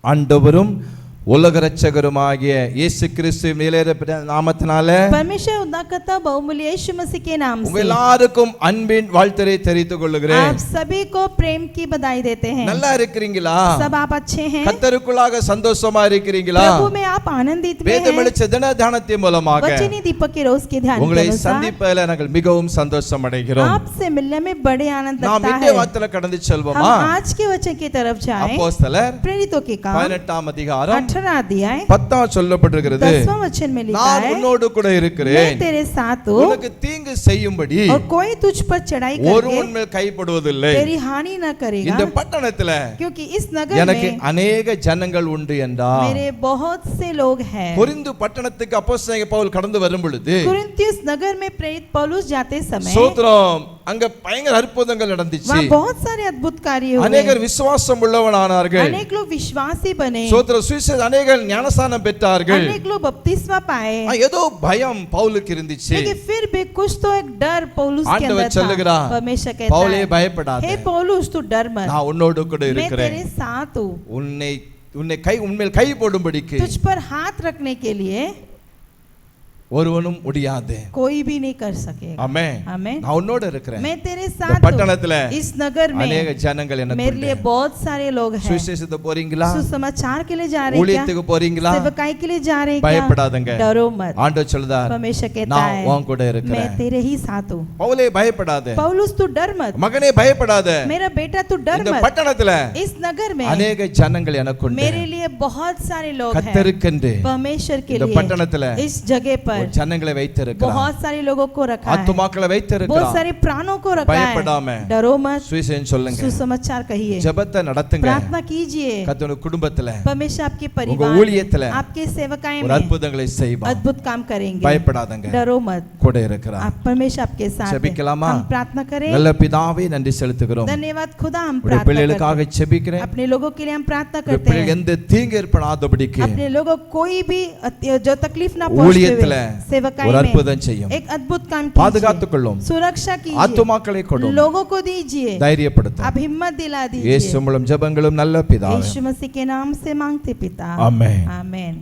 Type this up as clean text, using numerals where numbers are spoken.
ஆண்டவரும் உலக இரட்சகருமாகிய இயேசு கிறிஸ்துவின் மேலேற நாமத்தினாலே परमेश्वर उद्धार करता बहुमूल्य यीशु मसीह के नाम உங்க से எல்லாருக்கும் அன்பின் வாழ்த்துரை தெரிவித்துக் கொள்கிறேன். आप सभी को प्रेम की बधाई देते हैं. நல்லா இருக்கிறீங்களா? सब आप अच्छे हैं? கர்த்தருக்குள்ளாக சந்தோஷமா இருக்கிறீங்களா? प्रभु में आप आनंदित में हैं? வேதமெளிச்ச தின தியானத்தின் மூலமாக वचनी दीपक के रोज के ध्यान के உங்களை अनुसार சந்திப்பதில் நாங்கள் மிகவும் சந்தோஷம் அடைகிறோம். आपसे मिलने में बड़े आनंद நாம் लगता இந்த है. வார்த்தையில கடந்து செல்வோமா? हम आज के वचन की तरफ जाएं. அப்போஸ்தலர் प्रेरितों के काम 18ஆம் அதிகாரம் 18 अध्याय 10ஆம் சொல்லப்பட்டிருக்கிறது. 10वां वचन में लिखा நான் है, உன்னோடு கூட मैं இருக்கிறேன், तेरे साथ हूँ உனக்கு தீங்கு செய்யும்படி और कोई तुझ पर चढ़ाई ஒருவன் करके மேல் கைப்படுவதில்லை. तेरी हानि न करेगा, இந்த பட்டணத்துல क्योंकि इस नगर எனக்கு में अनेक ஜனங்கள் உண்டு என்றார். मेरे बहुत से लोग हैं. கொரிந்து பட்டணத்துக்கு அப்போஸ்தலனாகிய பவுல் கடந்து வரும் பொழுது कुरिन्थियस नगर में प्रेरित पौलुस जाते समय ஸ்தோத்திரம், அங்க பயங்கர அற்புதங்கள் நடந்துச்சு. वहाँ बहुत सारे अद्भुत कार्य हुए. அநேகர் விசுவாசம் உள்ளவனானார்கள். अनेक लोग विश्वासी बने. ஸ்தோத்திரம், சுவிசேஷ அநேகர் ஞானஸ்நானம் பெற்றார்கள். अनेक लोग बपतिस्मा पाए. ஏதோ பயம் பவுலுக்கு இருந்துச்சு. लेकिन फिर भी कुछ तो एक डर पौलुस के ஆண்டவர் अंदर था. சொல்லுகிறார், परमेश्वर कहता பவுலே है, பயப்படாதே, हे पौलुस तू डर मत, நான் உன்னோடு கூட मैं இருக்கிறேன். तेरे साथ हूँ. உன்மேல் கை போடும்படிக்கு तुझ पर हाथ रखने के लिए ஒருவனும் முடியாது. कोई भी नहीं कर सकेगा. ஆமென். आमेन. நான் உன்னோடு இருக்கிறேன். मैं तेरे இந்த साथ பட்டணத்துல हूँ. इस नगर में अनेक ஜனங்கள் எனக்கு मेरे लिए बहुत सारे लोग हैं. சுவிசேஷத்தை போறீங்களா? सुसमाचार के लिए जा रहे हैं क्या? ஊழியத்துக்கு போறீங்களா? सेवकाई के लिए जा रहे हैं क्या? பயப்படாதங்க. डरो मत. ஆண்டவர் சொல்றார், परमेश्वर कहता நான் है, உன் கூட मैं இருக்கிறேன். तेरे ही साथ हूँ. பவுலே பயப்படாதே, पौलुस तू डर मत. மகனே பயப்படாதே, मेरा बेटा तू डर இந்த मत. பட்டணத்துல इस नगर में अनेक ஜனங்கள் எனக்கு உண்டு. मेरे लिए बहुत सारे लोग हैं. கர்த்தருக்கென்று परमेश्वर के இந்த लिए பட்டணத்துல इस जगह पर ஜனங்களை வைத்திருக்கிறார். बहुत सारे लोगों को रखा है. ஆத்துமாக்களை बहुत வைத்திருக்கிறார். सारे प्राणों को रखा பயப்படாம है. डरो मत. சுவிசேஷம் சொல்லுங்க, सुसमाचार कहिए, ஜெபத்தை நடத்துங்க. प्रार्थना कीजिए. கர்த்தருடைய குடும்பத்துல परमेश्वर आपके உங்க परिवार ஊழியத்துல आपके सेवकाएं ஒரு में அற்புதங்களை செய்வார். अद्भुत काम करेंगे. பயப்படாதங்க, डरो मत. கூட இருக்கிறார். आप परमेश्वर आपके साथ हैं. ஜெபிக்கலாமா? हम प्रार्थना करें. நல்ல பிதாவே நன்றி செலுத்துகிறோம். धन्यवाद खुदा, हम உடைய प्रार्थना करते பிள்ளைகளுக்காக ஜெபிக்கிறேன். हैं. अपने लोगों के लिए हम प्रार्थना உடைய करते பிள்ளைகள் हैं. எந்த தீங்கு ஏற்படாதபடிக்கு अपने लोगों को कोई भी जो तकलीफ ना पहुंचे ஊழியத்துல सेवकाई ஒரு में அற்புதம் செய்யும். एक अद्भुत काम कीजिए. பாதுகாத்துக் கொள்ளும். सुरक्षा कीजिए. ஆத்துமாக்களை கொடும். लोगों को दीजिए. தைரியப்படுத்தும். आप हिम्मत दिला இயேசு दीजिए. மூலம் ஜெபங்களும் நல்ல பிதாவே. यीशु मसीह के नाम से मांगते पिता. आमेन. आमेन.